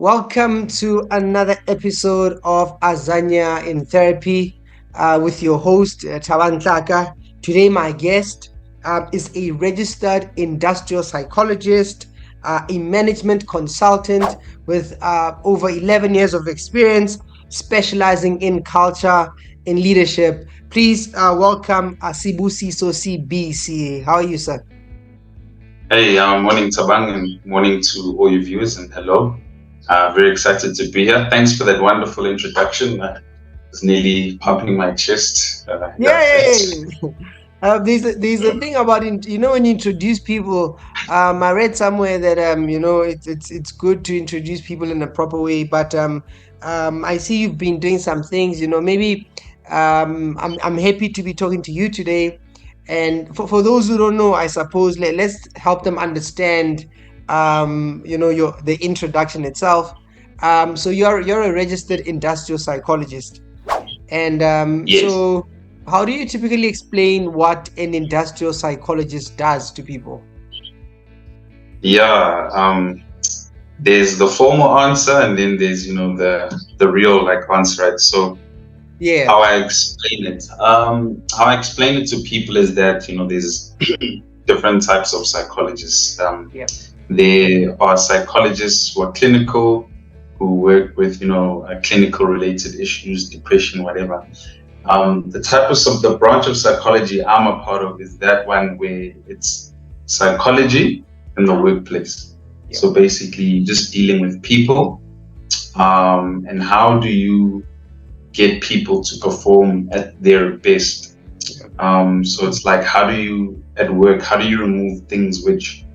Welcome to another episode of Azania in Therapy with your host, Tlaka. Today, my guest is a registered industrial psychologist, a management consultant with over 11 years of experience, specializing in culture and leadership. Please welcome Sibusiso Sibisi. How are you, sir? Hey, morning Thabang and morning to all your viewers and hello. Very excited to be here. Thanks for that wonderful introduction. It's nearly pumping my chest. Thanks. Yay! There's a thing about when you introduce people. I read somewhere that it's good to introduce people in a proper way. But I see you've been doing some things. Maybe I'm happy to be talking to you today. And for those who don't know, I suppose let's help them understand. Your the introduction itself. So you're a registered industrial psychologist. And Yes. how do you typically explain what an industrial psychologist does to people? Yeah. There's the formal answer and then there's the real answer, right? So Yeah, how I explain it. To people is that there's different types of psychologists. yeah, There are psychologists who are clinical, who work with clinical related issues, depression, whatever. The branch of psychology I'm a part of is that one where it's psychology in the workplace. yeah, So basically, just dealing with people, and how do you get people to perform at their best. So it's like, how do you remove things which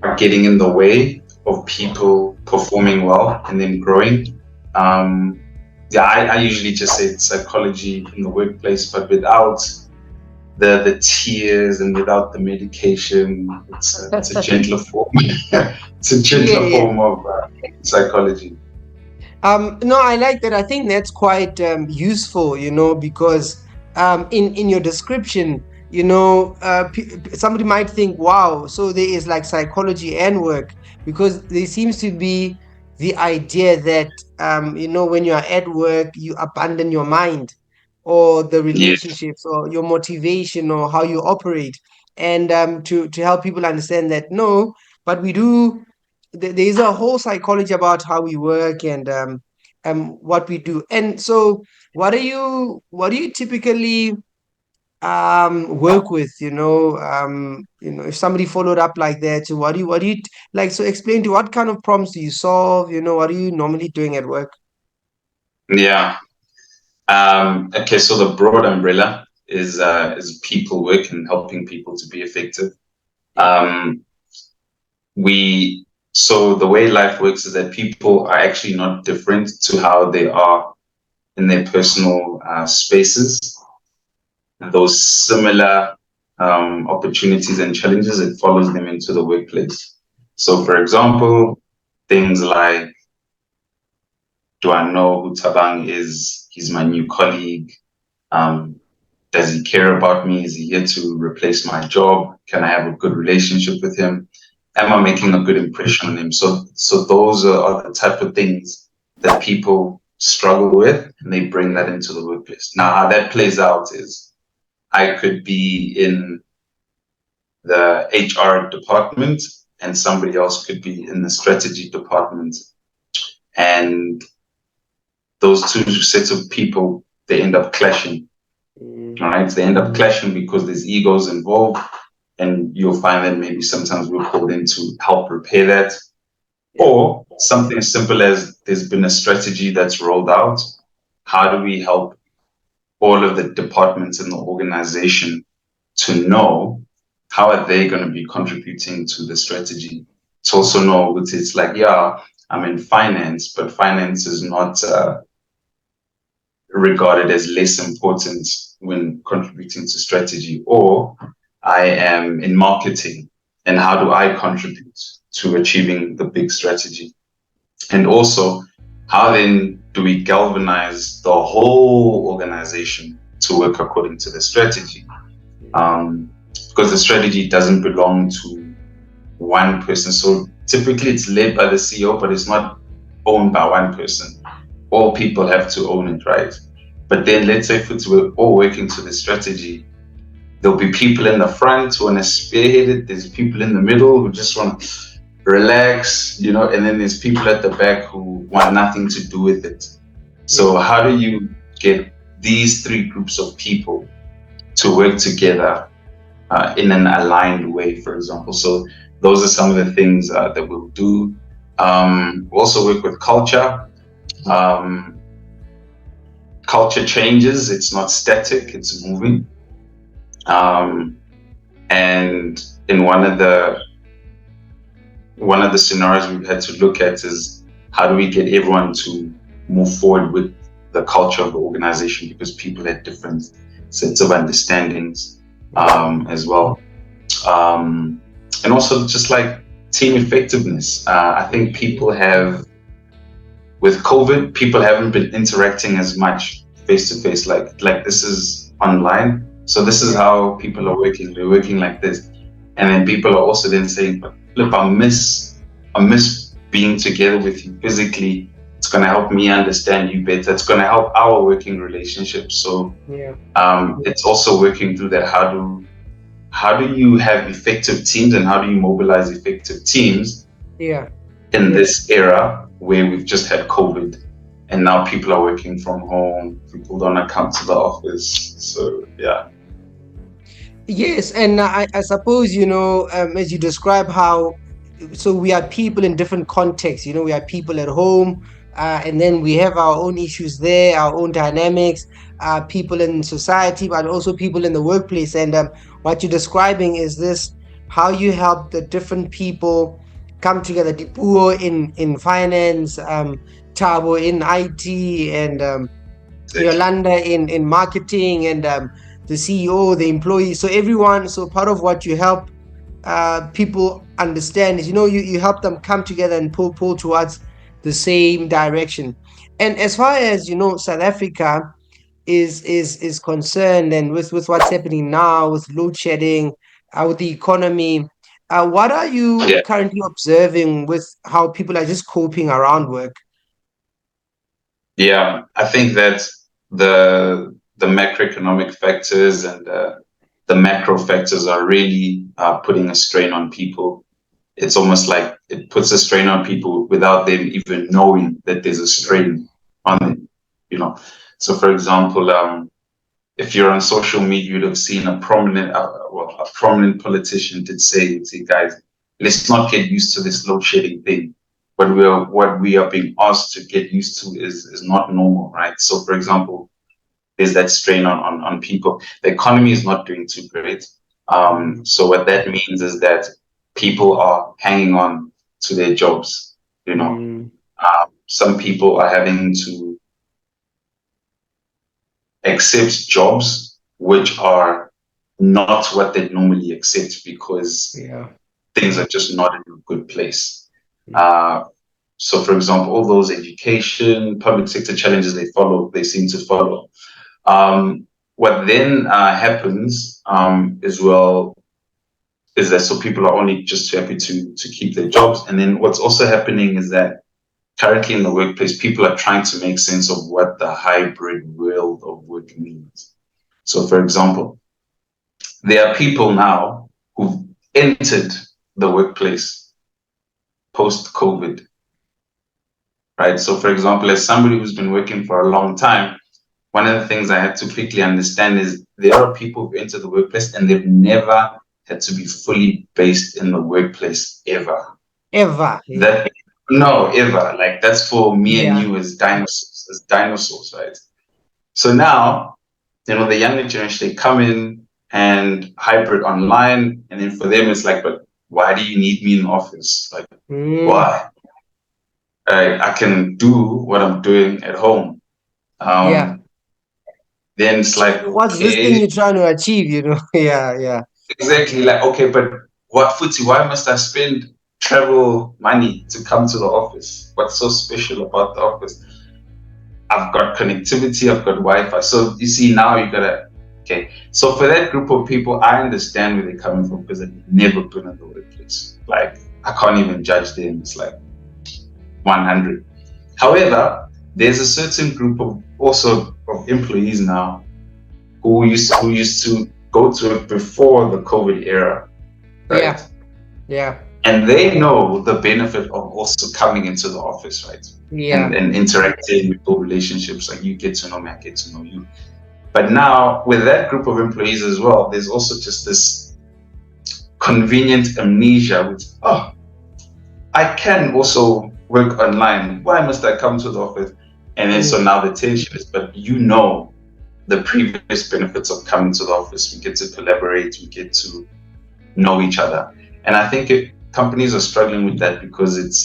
are getting in the way of people performing well and then growing. I usually just say it's psychology in the workplace, but without the tears and without the medication. It's a gentler form. It's a gentler yeah. form of psychology. No, I like that. I think that's quite useful, because in your description, somebody might think, wow, so there is like psychology and work, because there seems to be the idea that when you are at work, you abandon your mind or the Yeah, relationships or your motivation or how you operate, and to help people understand that no, but we do. There's a whole psychology about how we work and what we do. And so, what do you typically work with? If somebody followed up like that, so like? So, explain to what kind of problems do you solve? What are you normally doing at work? yeah. Okay, so the broad umbrella is people work and helping people to be effective. Yeah, Um, we so the way life works is that people are actually not different to how they are in their personal spaces. Those similar opportunities and challenges, it follows them into the workplace. So, for example, things like, do I know who Thabang is? He's my new colleague. Um, does he care about me? Is he here to replace my job? Can I have a good relationship with him? Am I making a good impression on him? So those are the type of things that people struggle with, and they bring that into the workplace. Now, how that plays out is I could be in the HR department and somebody else could be in the strategy department. And those two sets of people, they end up clashing. All right. They end up clashing because there's egos involved. And you'll find that maybe sometimes we're called in to help repair that. Or something as simple as there's been a strategy that's rolled out. How do we help all of the departments in the organization to know how are they going to be contributing to the strategy? To also know that it's like, yeah, I'm in finance, but finance is not regarded as less important when contributing to strategy. Or I am in marketing, and how do I contribute to achieving the big strategy? And also, how then do we galvanize the whole organization to work according to the strategy? Because the strategy doesn't belong to one person. So typically it's led by the CEO, but it's not owned by one person. All people have to own it, right? But then let's say if we're all working to the strategy, there'll be people in the front who want to spearhead it. There's people in the middle who just want to relax, and then there's people at the back who want nothing to do with it. So how do you get these three groups of people to work together in an aligned way, for example? So those are some of the things that we'll do. We also work with culture. Culture changes. It's not static. It's moving. And in one of the scenarios we've had to look at is how do we get everyone to move forward with the culture of the organization, because people had different sets of understandings as well. And also just like team effectiveness. I think people have, with COVID, people haven't been interacting as much face to face. Like this is online. So this is how people are working. They're working like this. And then people are also then saying, look, I miss being together with you physically. It's going to help me understand you better. It's going to help our working relationship. So it's also working through that. How do you have effective teams, and how do you mobilize effective teams in this era where we've just had COVID and now people are working from home, people don't come to the office. So Yes, and I suppose, as you describe how, so we are people in different contexts, we are people at home, and then we have our own issues there, our own dynamics, people in society, but also people in the workplace. And what you're describing is this, how you help the different people come together, Dipuo in finance, Tabo in IT, and Yolanda in marketing, and the CEO, the employees. So everyone, so part of what you help people understand is, you help them come together and pull towards the same direction. And as far as, South Africa is concerned, and with what's happening now with load shedding, with the economy, what are you currently observing with how people are just coping around work? Yeah, I think that the macroeconomic factors and the macro factors are really putting a strain on people. It's almost like it puts a strain on people without them even knowing that there's a strain on them. So for example, if you're on social media, you'd have seen a prominent politician did say, guys, let's not get used to this load shedding thing. What we are being asked to get used to is not normal, right? So for example, there's that strain on people. The economy is not doing too great. So what that means is that people are hanging on to their jobs. Some people are having to accept jobs which are not what they normally accept because things are just not in a good place. So for example, all those education, public sector challenges they seem to follow. What then happens as well is that so people are only just too happy to keep their jobs. And then what's also happening is that currently in the workplace, people are trying to make sense of what the hybrid world of work means. So for example, there are people now who've entered the workplace post-COVID, right? So for example, as somebody who's been working for a long time, one of the things I had to quickly understand is there are people who enter the workplace and they've never had to be fully based in the workplace ever. Ever? No, ever. Like that's for me and you as dinosaurs, right? So now, the younger generation, they come in and hybrid online, and then for them it's like, but why do you need me in the office? Like, why? I can do what I'm doing at home. Then it's like, what's this thing you're trying to achieve? Yeah. Exactly. Like, okay, but why must I spend travel money to come to the office? What's so special about the office? I've got connectivity, I've got Wi-Fi. So you see, now you gotta, okay. So for that group of people, I understand where they're coming from because they've never been in the workplace. Like I can't even judge them. It's like 100. However, there's a certain group of also of employees now who used to go to it before the COVID era, right? Yeah, yeah, And they know the benefit of also coming into the office, right? And yeah, and interacting with build relationships, like you get to know me, I get to know you. But now with that group of employees as well, there's also just this convenient amnesia with, oh, I can also work online. Why must I come to the office? And then so mm, now the tension is, but you know the previous benefits of coming to the office. We get to collaborate, we get to know each other. And I think companies are struggling with that because it's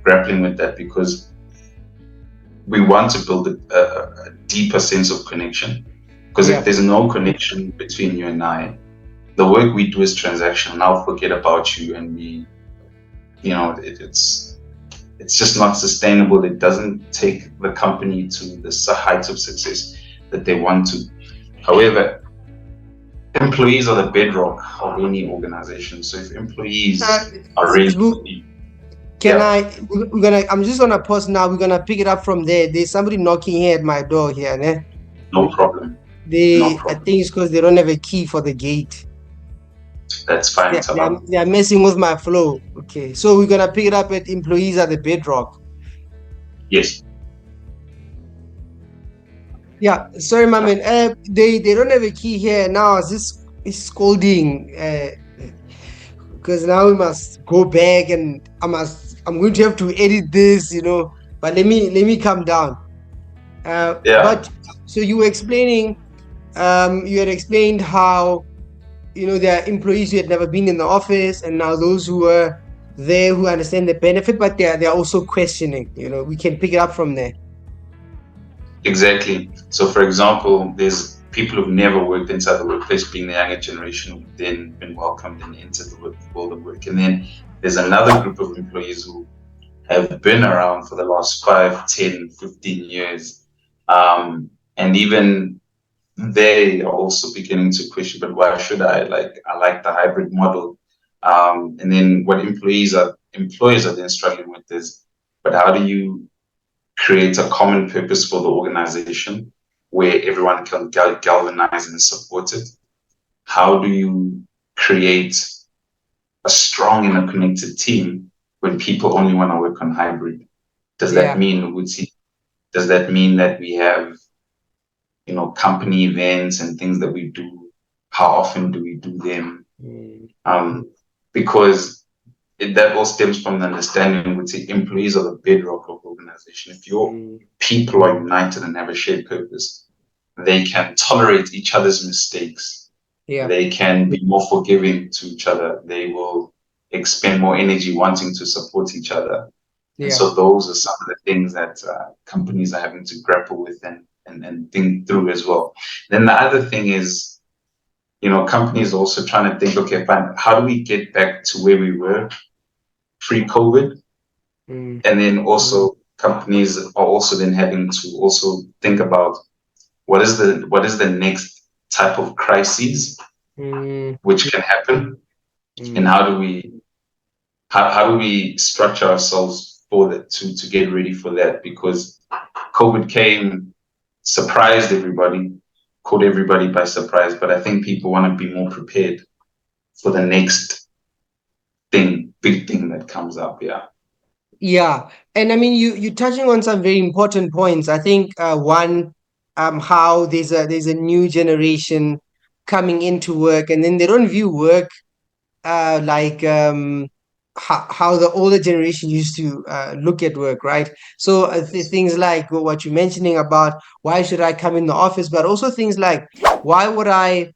grappling with that because we want to build a deeper sense of connection. Because if yeah, there's no connection between you and I, the work we do is transactional. Now forget about you, and it's just not sustainable. It doesn't take the company to the heights of success that they want to. However, employees are the bedrock of any organization. So if uh, employees are really, can yeah, I? We're gonna. I'm just gonna pause now. We're gonna pick it up from there. There's somebody knocking here at my door here. Ne? no problem, no They, I problem. think it's because they don't have a key for the gate. That's fine, Thabang. They are messing with my flow. Okay, so we're gonna pick it up at employees at the bedrock. Yes, Yeah, sorry, my man. They don't have a key here now. This is scolding. Because now we must go back and I'm going to have to edit this, But let me calm down. yeah, But so you were explaining, you had explained how there are employees who had never been in the office, and now those who were there who understand the benefit, but they're also questioning. We can pick it up from there. exactly. So, for example, there's people who've never worked inside the workplace, being the younger generation, who've then been welcomed and entered the world of work. And then there's another group of employees who have been around for the last 5, 10, 15 years. And even they are also beginning to question, but why should I? I like the hybrid model. And then what employers are then struggling with is, but how do you create a common purpose for the organization where everyone can galvanize and support it? How do you create a strong and a connected team when people only want to work on hybrid? Does that Yeah. mean does that mean that we have company events and things that we do? How often do we do them? Mm, Because that all stems from the understanding which the employees are the bedrock of the organization. If your mm, people are united and have a shared purpose, they can tolerate each other's mistakes. yeah. They can be more forgiving to each other. They will expend more energy wanting to support each other. And Yeah. so those are some of the things that companies are having to grapple with and think through as well. Then the other thing is, companies also trying to think, okay, fine, how do we get back to where we were pre-COVID? Mm, And then also companies are also then having to also think about what is the next type of crises mm, which can happen, and mm. how do we structure ourselves for that to get ready for that, because COVID came, surprised everybody, caught everybody by surprise. But I think people want to be more prepared for the next big thing that comes up. Yeah. Yeah, and I mean, you touching on some very important points. I think one, how there's a new generation coming into work, and then they don't view work like how the older generation used to look at work, right? So things like what you're mentioning about why should I come in the office, but also things like why would I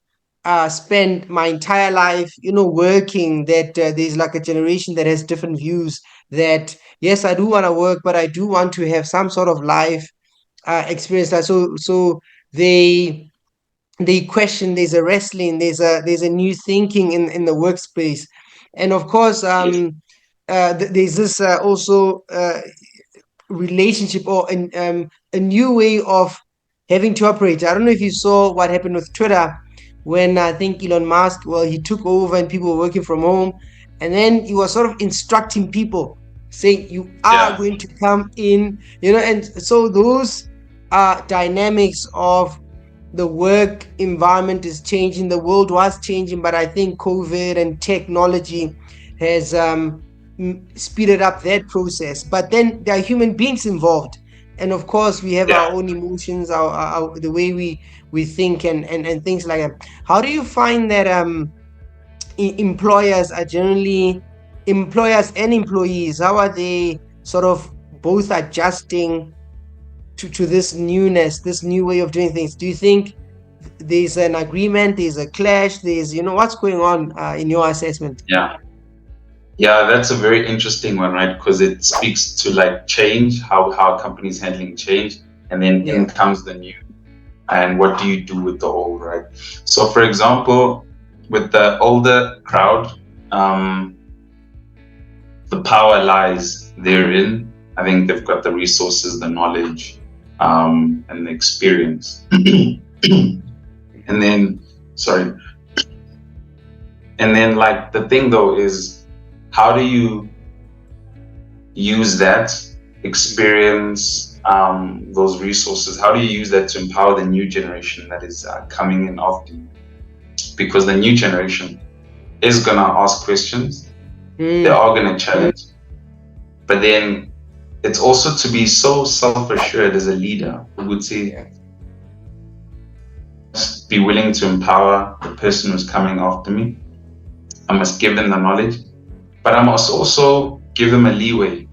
spend my entire life, working? That there's like a generation that has different views. That yes, I do want to work, but I do want to have some sort of life experience. So they they question, there's a wrestling, there's a new thinking in the workspace. And of course Yes. there's this also relationship, or a new way of having to operate. I don't know if you saw what happened with Twitter when I think Elon Musk, well, he took over and people were working from home, and then he was sort of instructing people, saying you are Yeah. going to come in, and so those dynamics of the work environment is changing. The world was changing, but I think COVID and technology has speeded up that process. But then there are human beings involved, and of course we have our Yeah. own emotions, our the way we think, and things like that. How do you find that employers are generally, employers and employees, how are they sort of both adjusting to this newness, this new way of doing things? Do you think there's an agreement, there's a clash, there's, what's going on in your assessment? Yeah. Yeah, that's a very interesting one, right? Because it speaks to like change, how companies handling change, and then Yeah. in comes the new, and what do you do with the old, right? So, for example, with the older crowd, um, the power lies therein. I think they've got the resources, the knowledge, and the experience. And then, sorry, and then like the thing though is, how do you use that experience, those resources? How do you use that to empower the new generation that is coming in after you? Because the new generation is gonna ask questions, they Mm, are gonna challenge, but then it's also to be so self-assured as a leader who would say, yeah. be willing to empower the person who's coming after me. I must give them the knowledge, but I must also give them a leeway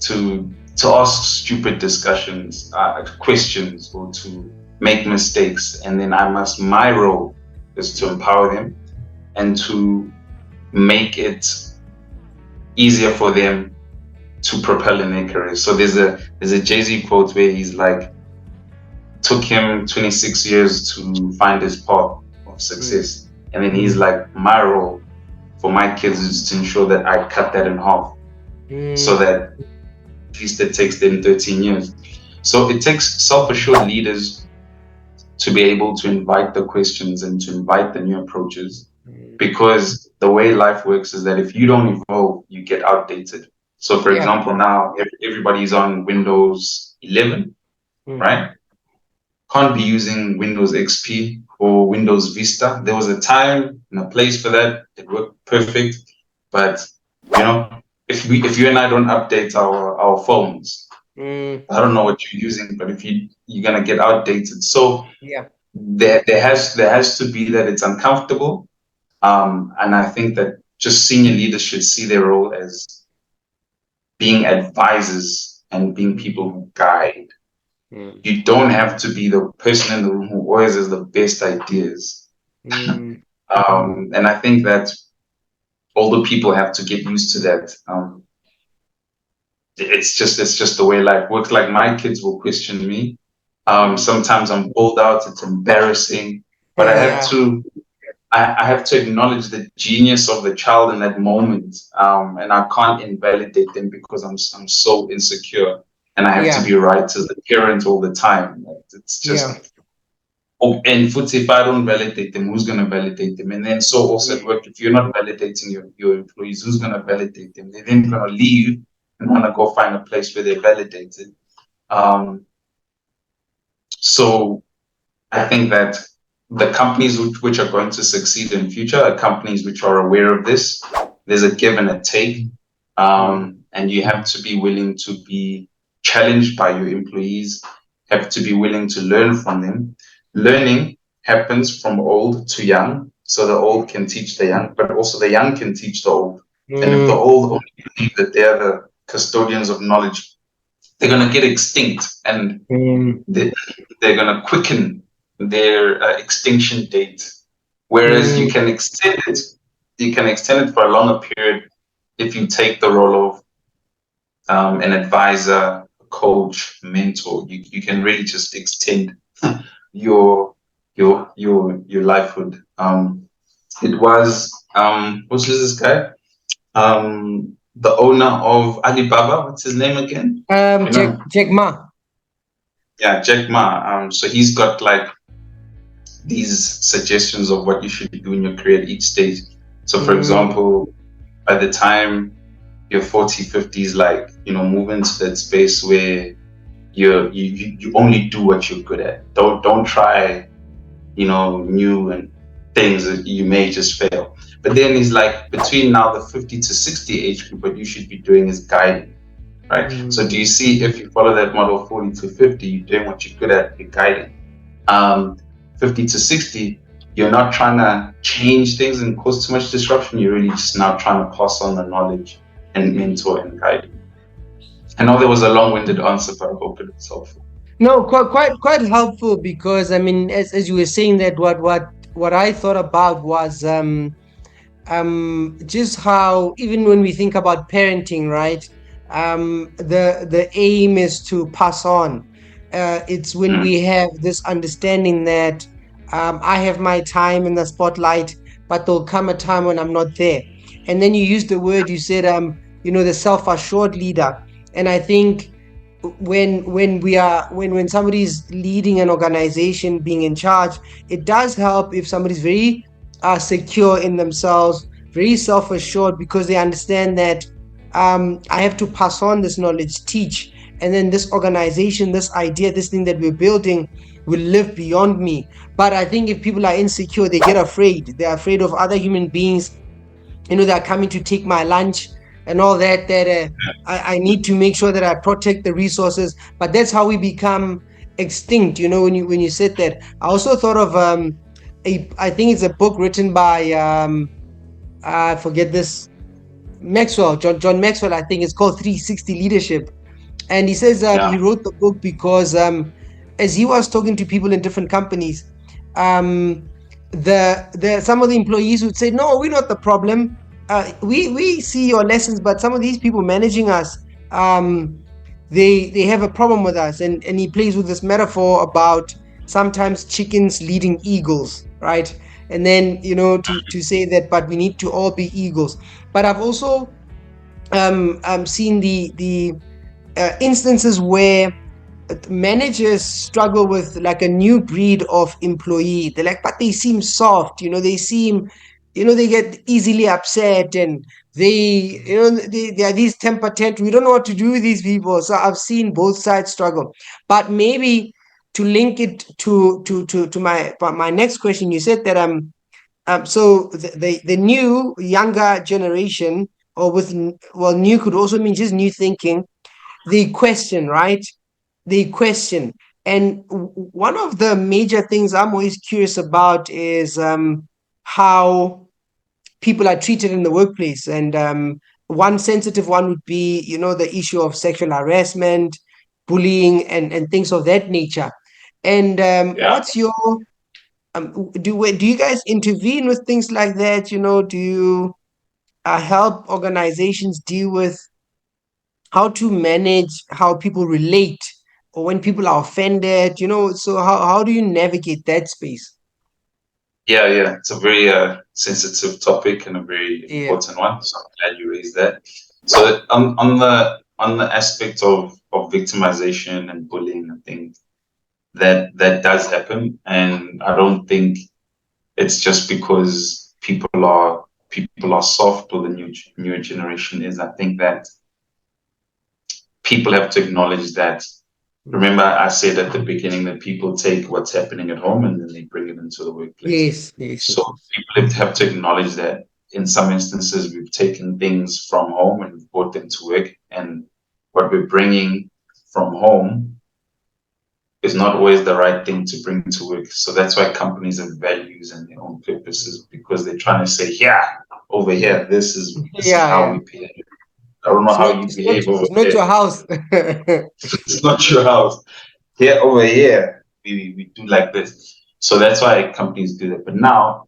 to ask stupid discussions, questions, or to make mistakes. And then my role is to empower them and to make it easier for them to propel in their career. So there's a Jay-Z quote where he's like, took him 26 years to find his path of Mm, success. And then he's like, my role for my kids is to ensure that I cut that in half, so mm, that at least it takes them 13 years. So it takes self-assured leaders to be able to invite the questions and to invite the new approaches, mm. because the way life works is that if you don't evolve, you get outdated. So, for Yeah. example, now everybody's on Windows 11, Mm, right? Can't be using Windows XP or Windows Vista. There was a time and a place for that. It worked perfect. But if you and I don't update our phones, mm, I don't know what you're using, but if you're gonna get outdated. So yeah. there has to be that it's uncomfortable. And I think that just senior leaders should see their role as being advisors and being Mm, people who guide. mm, You don't have to be the person in the room who always has the best ideas. mm, And I think that older people have to get used to that. It's just the way life works. Like my kids will question me. mm. Sometimes I'm pulled out. It's embarrassing, but I have Yeah. to. I have to acknowledge the genius of the child in that moment, and I can't invalidate them because I'm so insecure, and I have to Yeah. be right as the parent all the time. It's Yeah. just. Oh, and if I don't validate them, who's going to validate them? And then so also at Mm, work, if you're not validating your employees, who's going to validate them? They're then going to leave and want to go find a place where they're validated. Um, so I think that the companies which are going to succeed in future are companies which are aware of this. There's a give and a take, mm, and you have to be willing to be challenged by your employees, have to be willing to learn from them. Learning happens from old to young, so the old can teach the young, but also the young can teach the old. And if the mm, old only believe that they're the custodians of knowledge, they're going to get extinct, and mm, they, they're going to quicken their extinction date. Whereas mm, you can extend it for a longer period if you take the role of an advisor, coach, mentor. You can really just extend your your livelihood. It was what's this guy? The owner of Alibaba. What's his name again? You know, Jack Ma. yeah, Jack Ma. So he's got like these suggestions of what you should do in your career at each stage. So, for Mm, example, by the time you're 40, 50s, like, move into that space where you only do what you're good at. Don't try, new and things that you may just fail. But then he's like, between now the 50 to 60 age group, what you should be doing is guiding, right? So do you see, if you follow that model, 40 to 50, you're doing what you're good at, you're guiding. 50 to 60, you're not trying to change things and cause too much disruption. You're really just now trying to pass on the knowledge and mentor and guide. I know there was a long-winded answer, but I hope it was helpful. No, quite helpful, because I mean, as you were saying that, what I thought about was just how, even when we think about parenting, right? The aim is to pass on. It's when Mm, we have this understanding that I have my time in the spotlight, but there'll come a time when I'm not there. And then you used the word, you said, the self-assured leader. And I think when somebody's leading an organization, being in charge, it does help if somebody's very secure in themselves, very self-assured, because they understand that I have to pass on this knowledge, teach, and then this organization, this idea, this thing that we're building will live beyond me. But I think if people are insecure, they get afraid. They're afraid of other human beings, they're coming to take my lunch and all that, I need to make sure that I protect the resources. But that's how we become extinct, when you said that. I also thought of I think it's a book written by I forget this, Maxwell, John Maxwell. I think it's called 360 Leadership. And he says he yeah, wrote the book because as he was talking to people in different companies, um, the some of the employees would say, "No, we're not the problem. We see your lessons, but some of these people managing us, um, they have a problem with us." And he plays with this metaphor about sometimes chickens leading eagles, right? And then to say that, but we need to all be eagles. But I've also seen the instances where managers struggle with like a new breed of employee. They're like, but they seem soft, they seem, they get easily upset, and they are these temper tantrums. We don't know what to do with these people. So I've seen both sides struggle. But maybe to link it to my next question, you said that so the new younger generation, or well, new could also mean just new thinking. They question, right? They question. And one of the major things I'm always curious about is how people are treated in the workplace. And one sensitive one would be, the issue of sexual harassment, bullying, and things of that nature. And yeah, what's your do you guys intervene with things like that? Do you help organizations deal with how to manage how people relate, or when people are offended, so how do you navigate that space? yeah. It's a very sensitive topic and a very Yeah. important one. So I'm glad you raised that. So on the aspect of victimization and bullying, I think that does happen, and I don't think it's just because people are soft, or the newer generation is. I think that people have to acknowledge that. Mm. Remember, I said at the beginning that people take what's happening at home and then they bring it into the workplace. Yes, yes, So yes, yes. people have to acknowledge that in some instances we've taken things from home and we've brought them to work, and what we're bringing from home is not always the right thing to bring to work. So that's why companies have values and their own purposes, because they're trying to say, yeah, over here, this is Yeah, how yeah. we behave. I don't know It's how not you it's not behave over it's not there. your house. It's not your house. Here, over here, we do like this. So that's why companies do that. But now,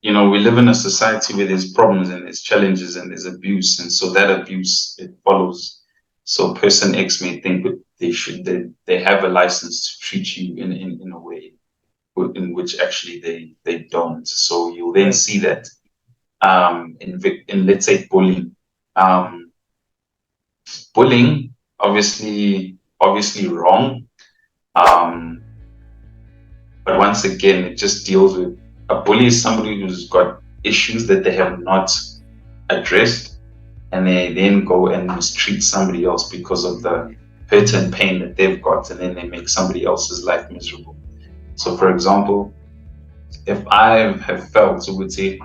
we live in a society where there's problems and there's challenges and there's abuse. And so that abuse, it follows. So person X may think that they have a license to treat you in a way in which actually they don't. So you'll then Right. see that in let's say bullying. Um, Bullying, obviously wrong. But once again, it just deals with, a bully is somebody who's got issues that they have not addressed, and they then go and mistreat somebody else because of the hurt and pain that they've got, and then they make somebody else's life miserable. So, for example, if I have felt, I would say,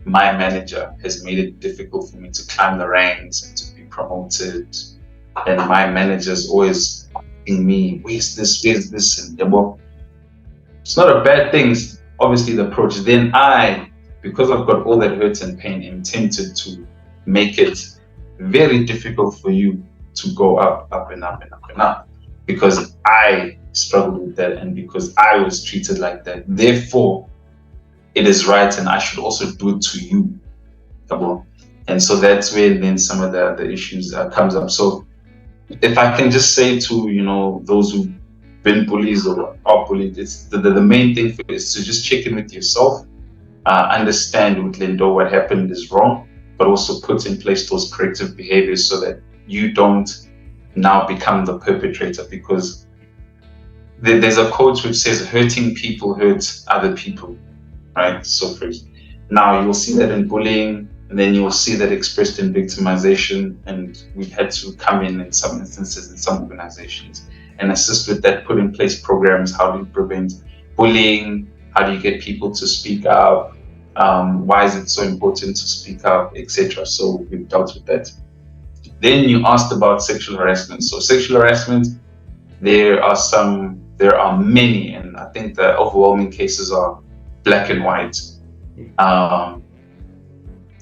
my manager has made it difficult for me to climb the ranks and to be promoted, and my manager's always asking me, where's this, and well, it's not a bad thing, obviously, the approach. Then I, because I've got all that hurt and pain, am tempted to make it very difficult for you to go up and up and up and up, because I struggled with that and because I was treated like that. Therefore, it is right, and I should also do it to you. Come on. And so that's where then some of the issues comes up. So if I can just say to, those who've been bullies or are bullied, it's the main thing is to just check in with yourself, understand with Lindo what happened is wrong, but also put in place those corrective behaviors so that you don't now become the perpetrator. Because there's a quote which says, hurting people hurt other people, right? So first, now you'll see that in bullying, and then you'll see that expressed in victimization, and we've had to come in some instances in some organizations and assist with that, put in place programs. How do you prevent bullying? How do you get people to speak up? Why is it so important to speak up, etc.? So we've dealt with that. Then you asked about sexual harassment. So sexual harassment, there are many, and I think the overwhelming cases are black and white.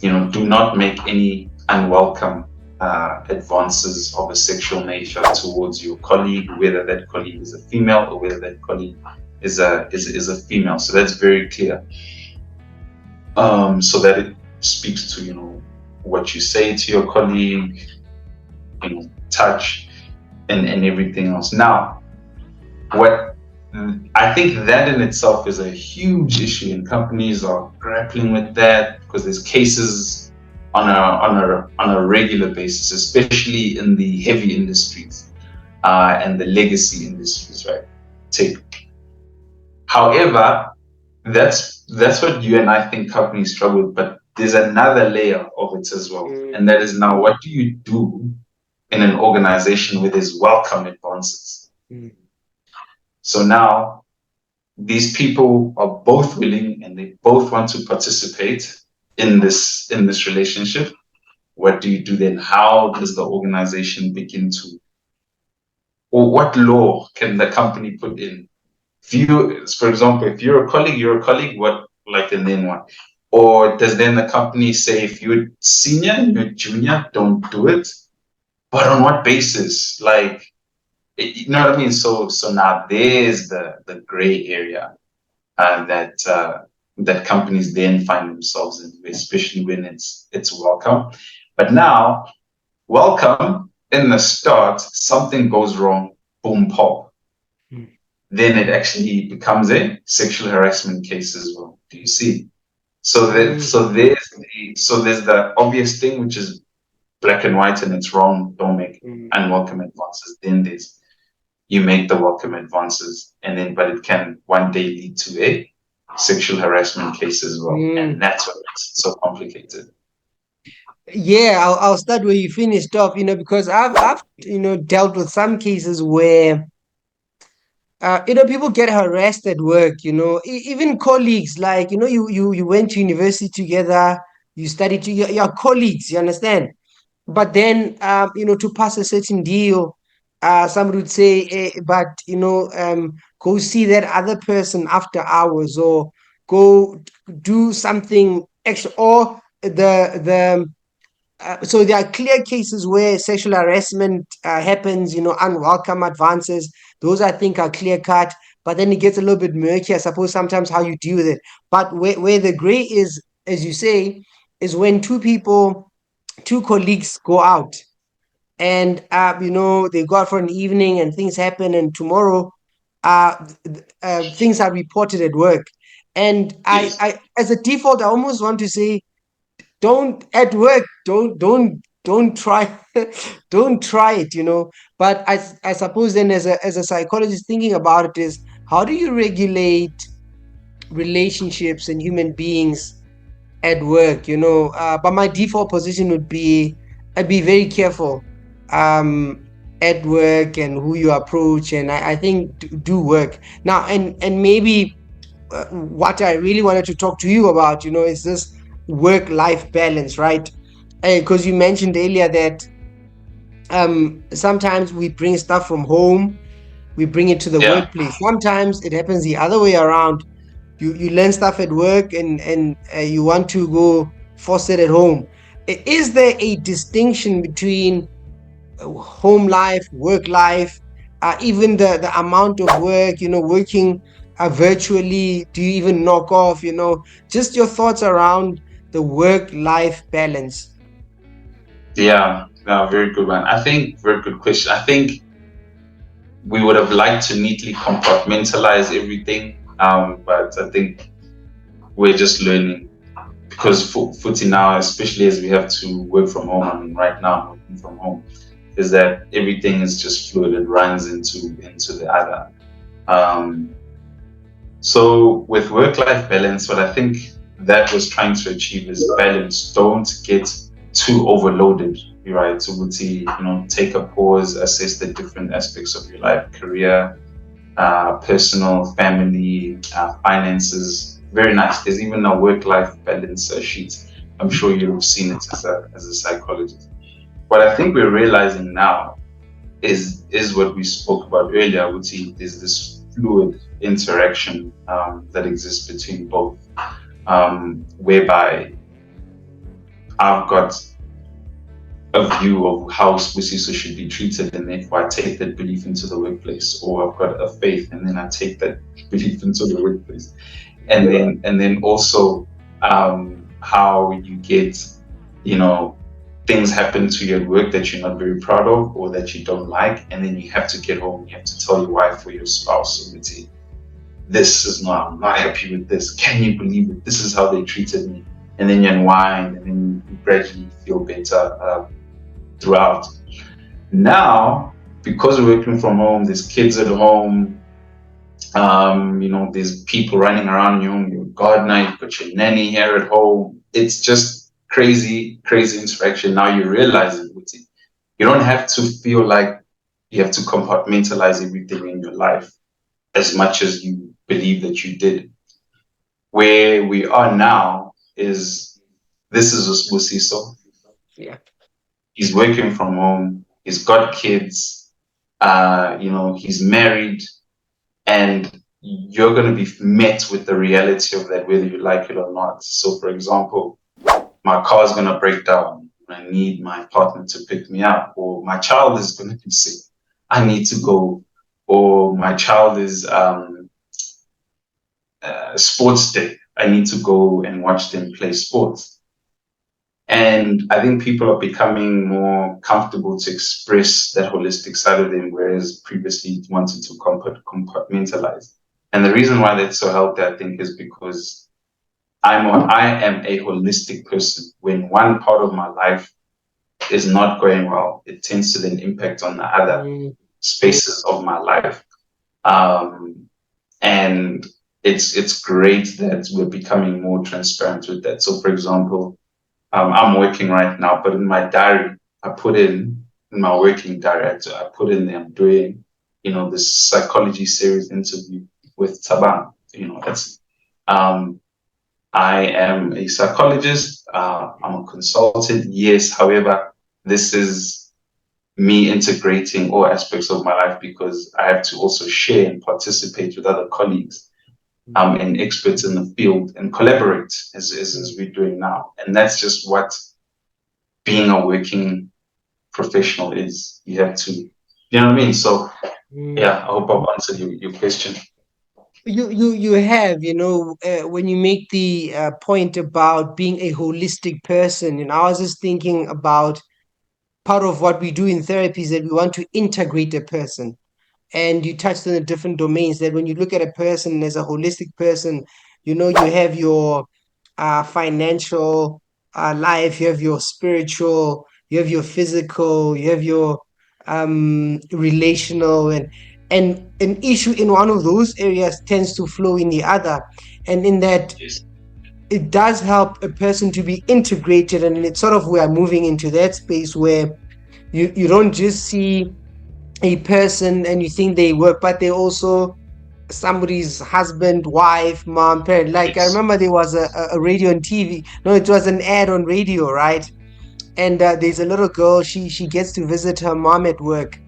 Do not make any unwelcome advances of a sexual nature towards your colleague, whether that colleague is a female or whether that colleague is a female. So that's very clear. So that it speaks to what you say to your colleague, touch, and everything else. Now, what I think that in itself is a huge issue, and companies are grappling with that because there's cases on a regular basis, especially in the heavy industries and the legacy industries, right? Tech. However, that's what you and I think companies struggle with, but there's another layer of it as well, and that is, now, what do you do in an organization where there's welcome advances? So now these people are both willing and they both want to participate in this relationship. What do you do then? How does the organization begin to, or what law can the company put in? For example, if you're a colleague, what, like, and then what? Or does then the company say, if you're senior and you're junior, don't do it? But on what basis? Like, you know what I mean? So now there's the gray area that companies then find themselves in, especially when it's welcome. But now, welcome in the start, something goes wrong, boom, pop. Then it actually becomes a sexual harassment case as well. Do you see? So there's the obvious thing, which is black and white, and it's wrong. Don't make unwelcome advances. Then you make the welcome advances, but it can one day lead to a sexual harassment case as well, and that's what makes it so complicated. Yeah, I'll start where you finished off. Because I've dealt with some cases where people get harassed at work. Even colleagues, like, you went to university together, you studied together, your colleagues, you understand. But then, to pass a certain deal, some would say, but go see that other person after hours, or go do something extra, or so there are clear cases where sexual harassment happens, unwelcome advances. Those, I think, are clear cut. But then it gets a little bit murky, I suppose, sometimes how you deal with it. But where the gray is, as you say, is when two colleagues go out, and they go out for an evening and things happen, and tomorrow things are reported at work. And Yes. I as a default, I almost want to say, don't at work, don't try don't try it. But I suppose then, as a psychologist, thinking about it, is how do you regulate relationships and human beings at work, but my default position would be I'd be very careful um at work and who you approach, and I think do work now. And maybe what I really wanted to talk to you about, is this work-life balance, right? Because you mentioned earlier that sometimes we bring stuff from home, we bring it to the Yeah, workplace. Sometimes it happens the other way around. You learn stuff at work, and you want to go force it at home. Is there a distinction between home life, work life, even the amount of work, working virtually? Do you even knock off? Just your thoughts around the work life balance. yeah, no, very good one. I think very good question. I think we would have liked to neatly compartmentalize everything, but I think we're just learning because footy now, especially as we have to work from home. I mean, right now I'm working from home. Is that everything is just fluid. It runs into the other. Um, so with work-life balance, what I think that was trying to achieve is balance. Don't get too overloaded. Right. So would see, take a pause, assess the different aspects of your life, career, personal, family, finances. Very nice. There's even a work-life balance sheet. I'm sure you've seen it as a psychologist. What I think we're realizing now is what we spoke about earlier, which is this fluid interaction that exists between both, whereby I've got a view of how Sibusiso should be treated, and therefore I take that belief into the workplace, or I've got a faith, and then I take that belief into the workplace, and then also how you get, you know, things happen to you at work that you're not very proud of or that you don't like, and then you have to get home, you have to tell your wife or your spouse, or say, this is not, I'm not happy with this. Can you believe it? This is how they treated me. And then you unwind, and then you gradually feel better throughout. Now, because we're working from home, there's kids at home, there's people running around your home, your gardener, you've got your nanny here at home. It's just crazy, crazy interaction. Now you realize it. You don't have to feel like you have to compartmentalize everything in your life as much as you believe that you did. Where we are now is, this is a Sibusiso. Yeah. He's working from home. He's got kids. He's married, and you're going to be met with the reality of that, whether you like it or not. So, for example, my car's going to break down. I need my partner to pick me up, or my child is going to be sick. I need to go, or my child is sports day. I need to go and watch them play sports. And I think people are becoming more comfortable to express that holistic side of them, whereas previously wanted to compartmentalize. And the reason why that's so healthy, I think, is because I am a holistic person. When one part of my life is not going well, it tends to then impact on the other Mm. spaces of my life. And it's great that we're becoming more transparent with that. So, for example, I'm working right now, but in my diary, I put in my working diary, I put in there, I'm doing, this psychology series interview with Thabang. That's I am a psychologist. I'm a consultant. Yes, however, this is me integrating all aspects of my life because I have to also share and participate with other colleagues and experts in the field and collaborate as we're doing now. And that's just what being a working professional is. You have to, you know what I mean? So, Mm. yeah, I hope I've answered your question. You have, when you make the point about being a holistic person, I was just thinking about part of what we do in therapy is that we want to integrate a person. And you touched on the different domains that when you look at a person as a holistic person, you have your financial life, you have your spiritual, you have your physical, you have your relational, and an issue in one of those areas tends to flow in the other. And in that, Yes. it does help a person to be integrated, and it's sort of, we are moving into that space where you don't just see a person and you think they work, but they also somebody's husband, wife, mom, parent. Like I Yes. remember there was a radio and TV. No, it was an ad on radio, right? And there's a little girl. She gets to visit her mom at work,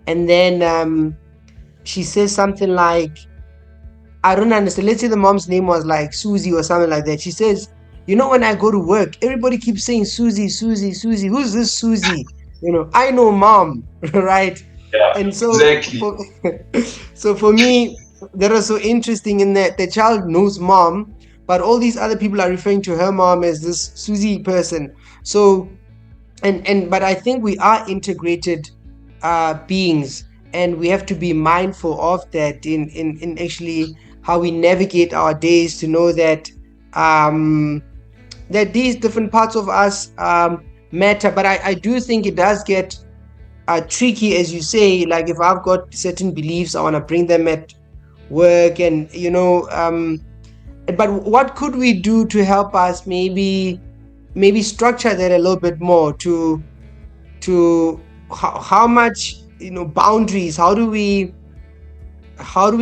and then she says something like, I don't understand. Let's say the mom's name was like Susie or something like that. She says, you know, when I go to work, everybody keeps saying Susie, Susie, Susie. Who's this Susie? You know, I know mom, right? Yeah, And so exactly. for so for me, that was so interesting in that the child knows mom, but all these other people are referring to her mom as this Susie person. So and but I think we are integrated beings, and we have to be mindful of that in actually how we navigate our days, to know that um that these different parts of us matter. But I do think it does get tricky, as you say. Like if I've got certain beliefs, I want to bring them at work, and but what could we do to help us maybe structure that a little bit more, to how much, boundaries, how do we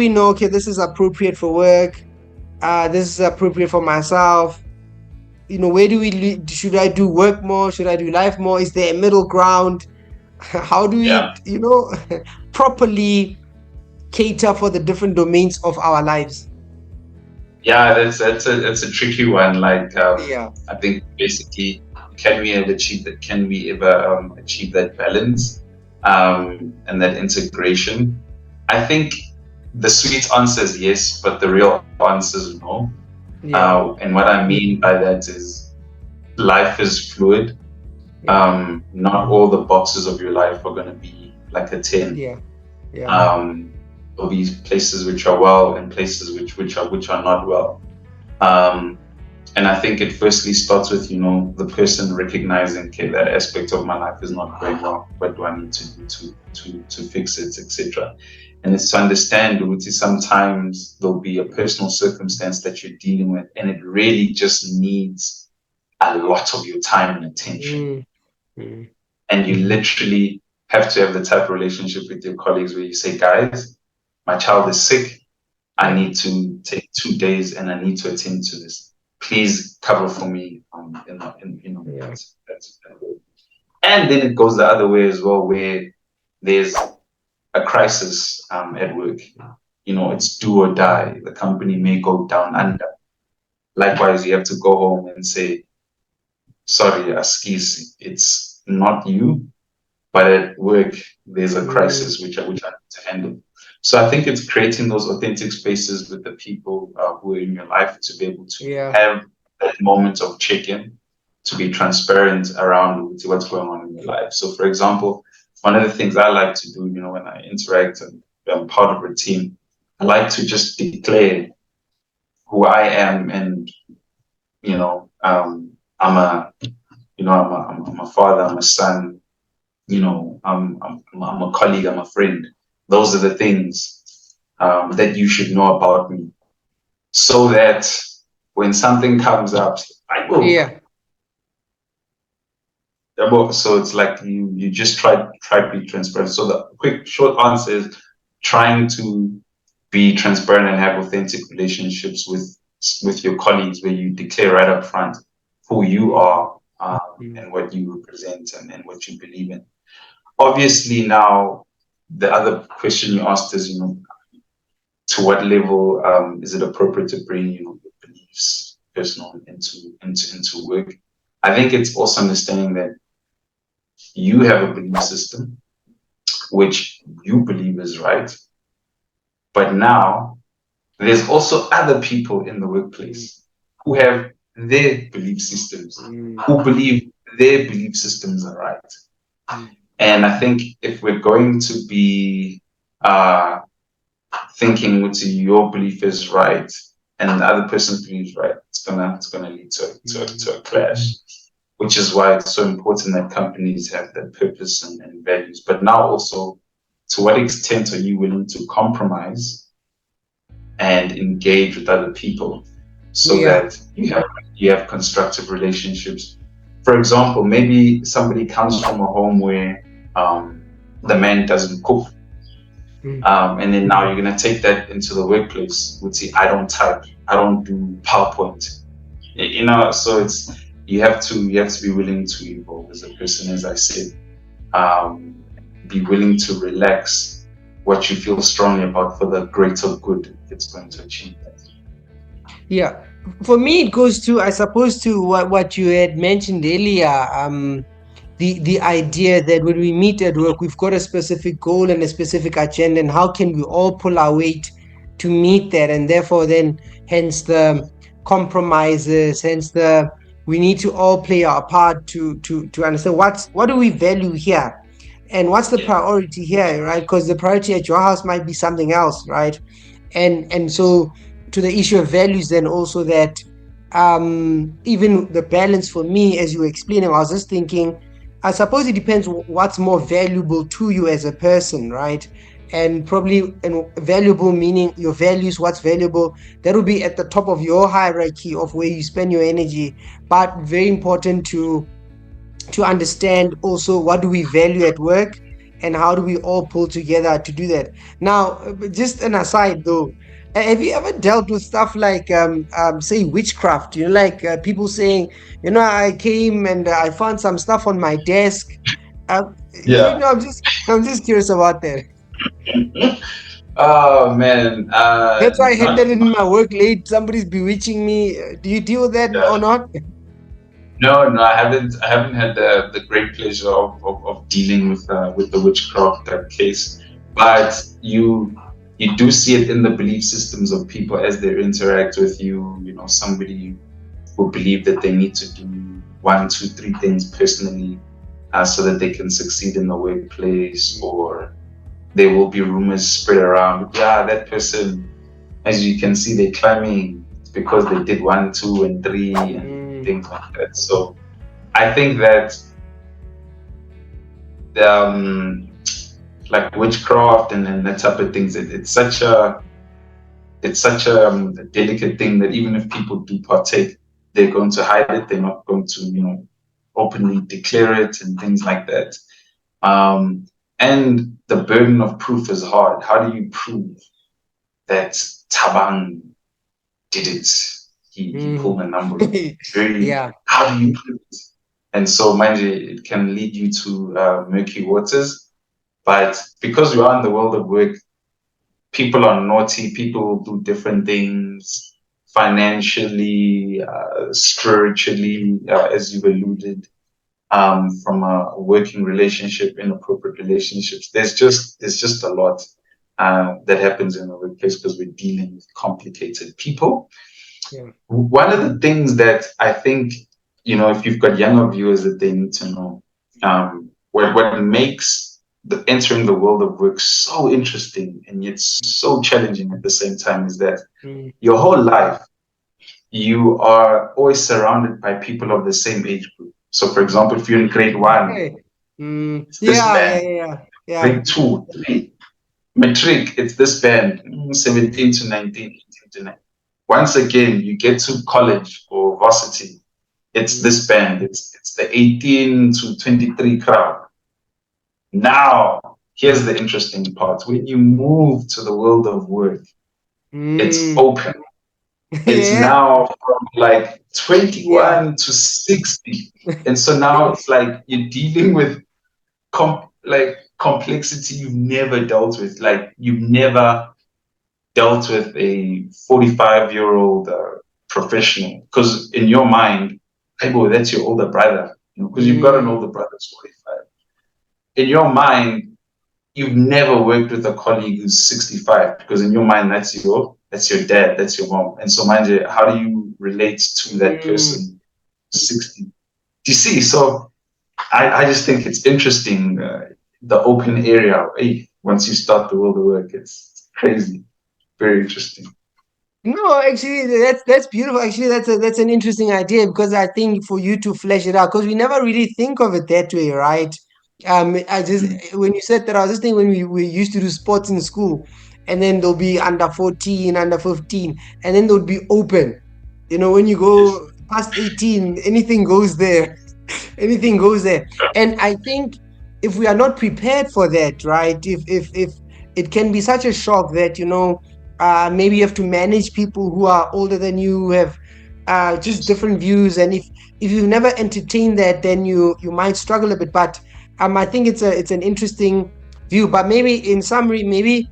know, okay, this is appropriate for work, this is appropriate for myself, where do should I do work more, should I do life more, is there a middle ground? How do we Yeah. properly cater for the different domains of our lives? Yeah, that's a tricky one. Like, Yeah. I think basically, can we ever achieve that? Can we ever achieve that balance, and that integration? I think the sweet answer is yes, but the real answer is no. Yeah. And what I mean by that is life is fluid. Yeah. Not all the boxes of your life are going to be like a 10. Yeah. Yeah. Um, there'll be places which are well and places which are not well. Um, and I think it firstly starts with, the person recognizing, okay, that aspect of my life is not going well. What do I need to do to fix it, etc. And it's to understand, which is sometimes there'll be a personal circumstance that you're dealing with, and it really just needs a lot of your time and attention. Mm, mm, And you literally have to have the type of relationship with your colleagues where you say, guys, my child is sick. I yeah. need to take 2 days and I need to attend to this. Please cover for me. Yeah. That's and then it goes the other way as well, where there's a crisis at work. It's do or die. The company may go down under. Likewise, you have to go home and say, sorry, Askis, it's not you, but at work there's a Mm, crisis which I need to handle. So I think it's creating those authentic spaces with the people who are in your life, to be able to yeah. have that moment of check-in, to be transparent around what's going on in your life. So, for example, one of the things I like to do, when I interact and I'm part of a team, I like to just declare who I am, and I'm a I'm a father, I'm a son, I'm a colleague, I'm a friend. Those are the things that you should know about me, so that when something comes up, I will. Yeah. So it's like you just try to be transparent. So the quick short answer is trying to be transparent and have authentic relationships with your colleagues, where you declare right up front who you Mm, are, mm, and what you represent, and what you believe in. Obviously, now the other question you asked is, to what level is it appropriate to bring, your beliefs, personal, into work? I think it's also understanding that you have a belief system which you believe is right, but now there's also other people in the mm, workplace who have their belief systems, mm, who believe their belief systems are right. mm, And I think if we're going to be uh, thinking what your belief is right and the other person's belief is right, it's gonna lead to mm, a clash. Which is why it's so important that companies have that purpose and values. But now also, to what extent are you willing to compromise and engage with other people, so yeah. that you have you have constructive relationships. For example, maybe somebody comes from a home where the man doesn't cook, Mm. and then now you're gonna take that into the workplace. Would say, I don't type, I don't do PowerPoint. You know, so it's you have to be willing to evolve as a person, as I said. Um, be willing to relax what you feel strongly about for the greater good if it's going to achieve that. Yeah. For me, it goes to, I suppose, to what you had mentioned earlier. The idea that when we meet at work, we've got a specific goal and a specific agenda, and how can we all pull our weight to meet that? And therefore, then, hence the compromises, hence the we need to all play our part to understand what do we value here, and what's the Yeah, priority here, right? Because the priority at your house might be something else, right? And so to the issue of values, then also that even the balance for me, as you were explaining, I was just thinking, I suppose it depends what's more valuable to you as a person, right? And probably, and valuable meaning your values, what's valuable, that will be at the top of your hierarchy of where you spend your energy. But very important to understand also, what do we value at work, and how do we all pull together to do that. Now, just an aside though, have you ever dealt with stuff like say witchcraft, like people saying, I came and I found some stuff on my desk. yeah. I'm just curious about that. Oh man, That's why I not ended in my work late, somebody's bewitching me. Do you deal with that or yeah. not? No, no, I haven't. I haven't had the great pleasure of dealing with the witchcraft case, but you do see it in the belief systems of people as they interact with you. You know, somebody who believe that they need to do one, two, three things personally, so that they can succeed in the workplace, or there will be rumors spread around. Yeah, that person, as you can see, they're climbing because they did one, two, and three, and Mm, things like that. So I think that um, like witchcraft and that type of things, it's such a delicate thing that even if people do partake, they're going to hide it. They're not going to openly declare it and things like that. Um, and the burden of proof is hard. How do you prove that Thabang did it? He mm. pulled a number. It's very, Yeah. how do you prove it? And so, mind you, it can lead you to murky waters. But because we are in the world of work, people are naughty, people do different things financially, spiritually, as you've alluded, from a working relationship, inappropriate relationships. There's just a lot that happens in the workplace because we're dealing with complicated people. Yeah. One of the things that I think, if you've got younger viewers that they need to know, what makes entering the world of work so interesting and yet so challenging at the same time is that Mm. your whole life, you are always surrounded by people of the same age group. So, for example, if you're in grade one, Okay. Mm. it's this Yeah, yeah, band. yeah, yeah. Yeah. Grade two, three, matric, it's this band. 17 to 19, 18 to 19. Once again, you get to college or varsity, it's Mm. this band. It's the 18 to 23 crowd. Now, here's the interesting part. When you move to the world of work, it's Mm. open. It's Yeah. now from like Yeah. 21 to 60. And so now it's like you're dealing with like complexity you've never dealt with. Like you've never dealt with a 45-year-old professional because in your mind, hey, boy, that's your older brother, because you've got an Mm. older brother that's 45. In your mind, you've never worked with a colleague who's 65 because in your mind, that's your dad, that's your mom. And so, mind you, how do you relate to that Mm. person 60? Do you see? So I just think it's interesting, the open area. Hey, once you start the world of work, it's crazy, very interesting. No, actually, that's beautiful. Actually, that's an interesting idea, because I think for you to flesh it out, because we never really think of it that way, right? I just Mm. When you said that, I was just thinking when we used to do sports in school, and then there'll be under 14, under 15, and then there'll be open. When you Yes. go past 18, anything goes there. Anything goes there. And I think if we are not prepared for that, right? If it can be such a shock that, maybe you have to manage people who are older than you, who have just Yes. different views. And if you've never entertained that, then you might struggle a bit. But I think it's an interesting view. But maybe in summary, maybe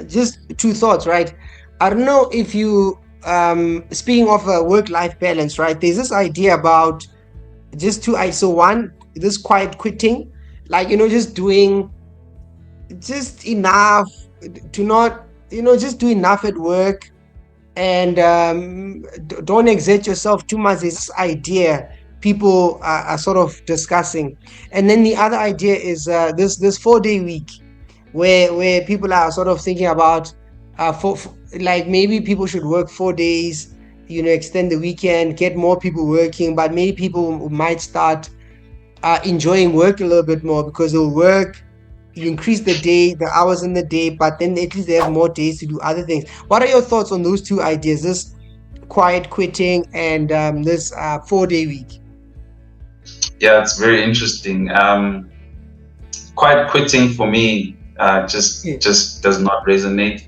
just two thoughts, right? I don't know if you speaking of a work-life balance, right? There's this idea about just two I so one, this quiet quitting, like just doing just enough to not, just do enough at work, and don't exert yourself too much. There's this idea people are sort of discussing. And then the other idea is this 4-day week, where people are sort of thinking about like maybe people should work 4 days, extend the weekend, get more people working, but maybe people might start enjoying work a little bit more, because they'll work, you increase the hours in the day, but then at least they have more days to do other things. What are your thoughts on those two ideas, this quiet quitting and this 4-day week? Yeah, it's very interesting. Quiet quitting for me Yeah. just does not resonate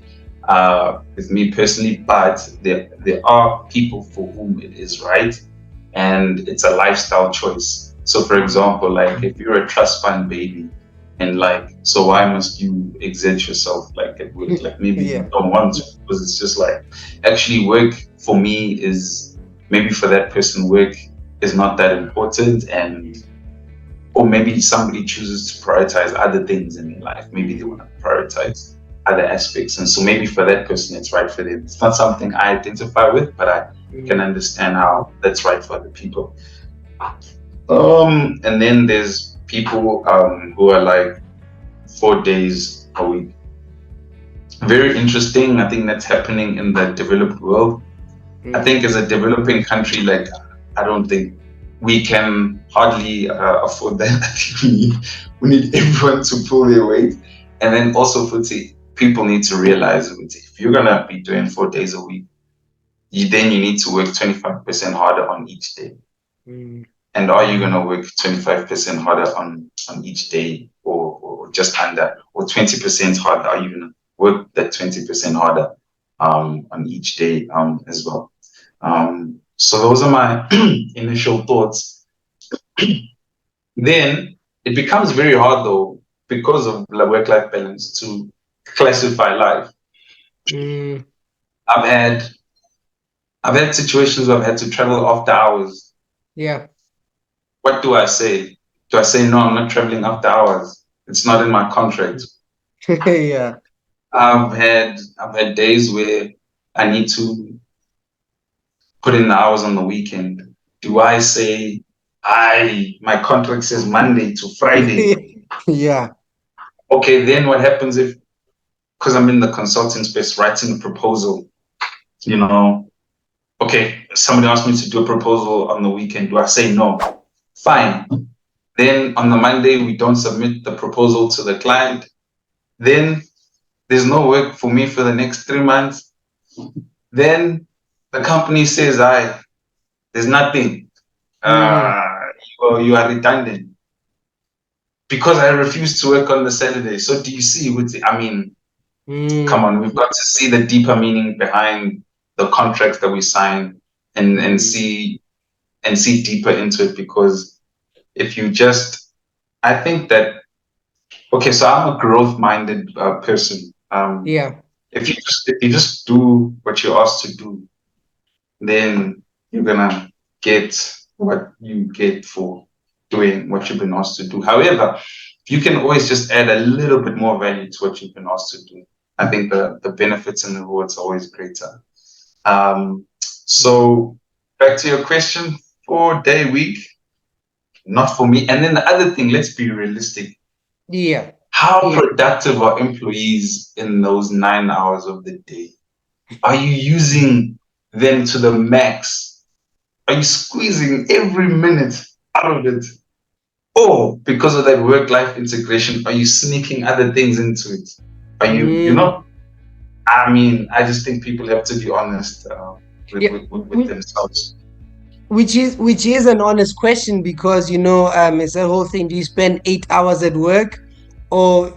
with me personally, but there are people for whom it is, right, and it's a lifestyle choice. So, for example, like if you're a trust fund baby, and like, so why must you exert yourself like at work? Like maybe you Yeah. don't want to, because it's just like actually work for me is, maybe for that person work is not that important, and or maybe somebody chooses to prioritize other things in their life. Maybe they want to prioritize other aspects. And so maybe for that person, it's right for them. It's not something I identify with, but I can Mm. understand how that's right for other people. And then there's people who are like 4 days a week. Very interesting. I think that's happening in the developed world. I Mm. think as a developing country, like I don't think we can hardly afford that. I think we need everyone to pull their weight, and then also people need to realize that if you're gonna be doing 4 days a week, then you need to work 25% harder on each day. Mm. And are you gonna work 25% harder on each day, or just under, or 20% harder? Are you gonna work that 20% harder on each day as well? So those are my initial thoughts. Then it becomes very hard though, because of the work-life balance, to classify life. Mm. I've had I've had situations where I've had to travel after hours. Yeah. What do I say? Do I say no, I'm not traveling after hours? It's not in my contract. Yeah. I've had days where I need to put in the hours on the weekend. Do I say I my contract says Monday to Friday? Yeah. Okay, then what happens if, because I'm in the consulting space writing a proposal, you know, okay, somebody asked me to do a proposal on the weekend. Do I say no? Fine. Then on the Monday, we don't submit the proposal to the client. Then there's no work for me for the next 3 months. Then the company says, there's nothing. Mm. Uh, you are redundant because I refuse to work on the Saturday. So do you see? I mean, come Mm. on, we've got to see the deeper meaning behind the contracts that we sign, and Mm. see deeper into it. Because if you just, I think that, okay, so I'm a growth minded person. Yeah. If you just do what you're asked to do, then you're gonna get what you get for doing what you've been asked to do. However, you can always just add a little bit more value to what you've been asked to do. I think the benefits and the rewards are always greater. So back to your question, 4 day week, not for me. And then the other thing, let's be realistic. Yeah. How productive are employees in those 9 hours of the day? Are you using them to the max? Are you squeezing every minute out of it? Or because of that work-life integration, are you sneaking other things into it? Are you Mm. know? I mean, I just think people have to be honest with, Yeah. with, with, with We, themselves. which is an honest question, because it's that whole thing: do you spend 8 hours at work, or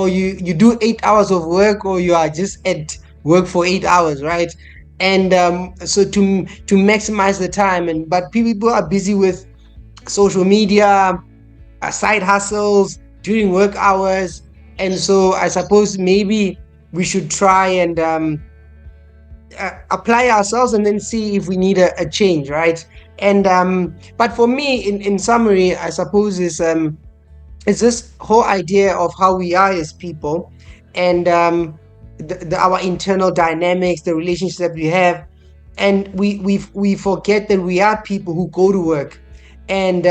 you do 8 hours of work, or you are just at work for 8 hours, right? And so to maximize the time, and but people are busy with social media, side hustles during work hours. And so I suppose maybe we should try and apply ourselves, and then see if we need a change, right? And but for me, in summary, I suppose is it's this whole idea of how we are as people, and our internal dynamics, the relationships that we have. And we forget that we are people who go to work, and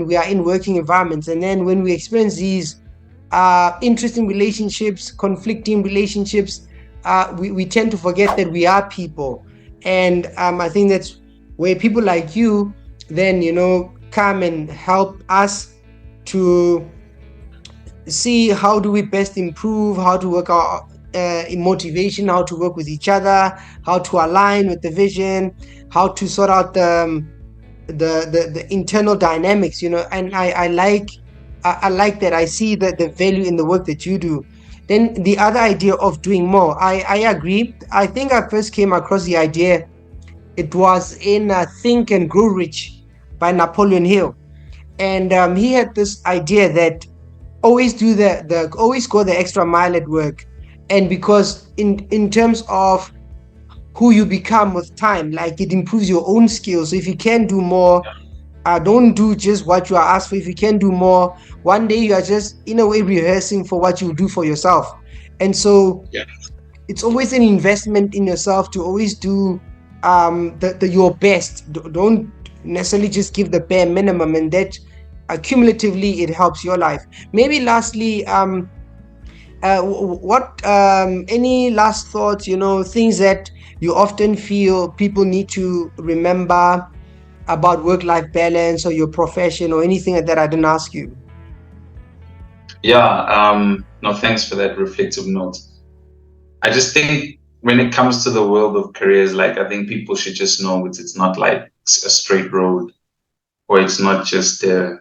we are in working environments. And then when we experience these interesting relationships, conflicting relationships, we tend to forget that we are people. And I think that's where people like you then come and help us to see how do we best improve, how to work our in motivation, how to work with each other, how to align with the vision, how to sort out the internal dynamics. And I like that. I see the value in the work that you do. Then the other idea of doing more, I agree. I think I first came across the idea, it was in Think and Grow Rich by Napoleon Hill. And he had this idea that always do the always go the extra mile at work. And because in terms of who you become with time, like, it improves your own skills. So if you can do more, don't do just what you are asked for. If you can do more, one day you are just in a way rehearsing for what you do for yourself. And so Yeah. it's always an investment in yourself to always do your best. Don't necessarily just give the bare minimum, and that accumulatively it helps your life. Maybe lastly, what any last thoughts, things that you often feel people need to remember about work-life balance, or your profession, or anything like that I didn't ask you? Yeah. No, thanks for that reflective note. I just think when it comes to the world of careers, like, I think people should just know it's not like a straight road, or it's not just a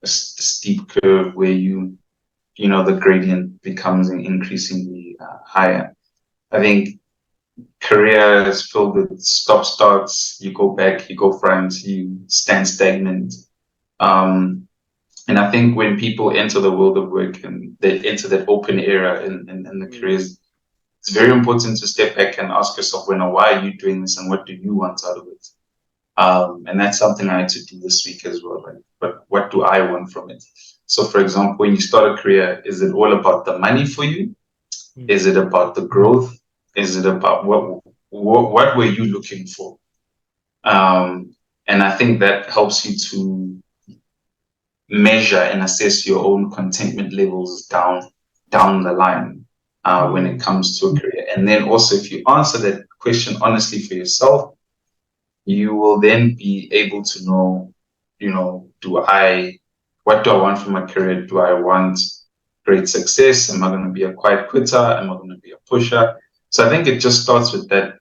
steep curve where the gradient becomes increasingly higher. I think career is filled with stop starts. You go back, you go front, you stand stagnant. Um, and I think when people enter the world of work and they enter that open era in the Mm. careers, it's very important to step back and ask yourself, why are you doing this, and what do you want out of it? And that's something I had to do this week as well. Right? But what do I want from it? So, for example, when you start a career, is it all about the money for you? Mm. Is it about the growth? Is it about what were you looking for? And I think that helps you to measure and assess your own contentment levels down the line when it Mm. comes to a career. And then also, if you answer that question honestly for yourself, you will then be able to know, what do I want from my career? Do I want great success? Am I going to be a quiet quitter? Am I going to be a pusher? So I think it just starts with that,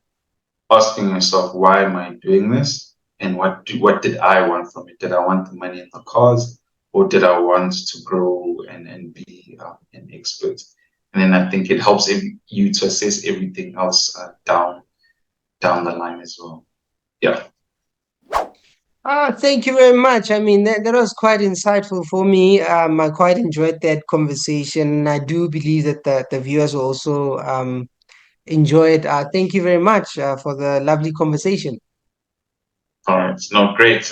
asking yourself, why am I doing this? And what did I want from it? Did I want the money and the cars, or did I want to grow and be an expert? And then I think it helps you to assess everything else down the line as well. Yeah. Thank you very much. I mean, that was quite insightful for me. I quite enjoyed that conversation. I do believe that the viewers will also enjoy it. Thank you very much for the lovely conversation. All right. No, great.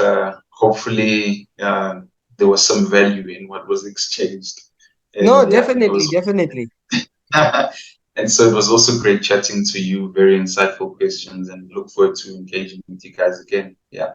Hopefully, there was some value in what was exchanged. And No, yeah, it definitely, was. definitely. And so it was also great chatting to you. Very insightful questions, and look forward to engaging with you guys again. Yeah.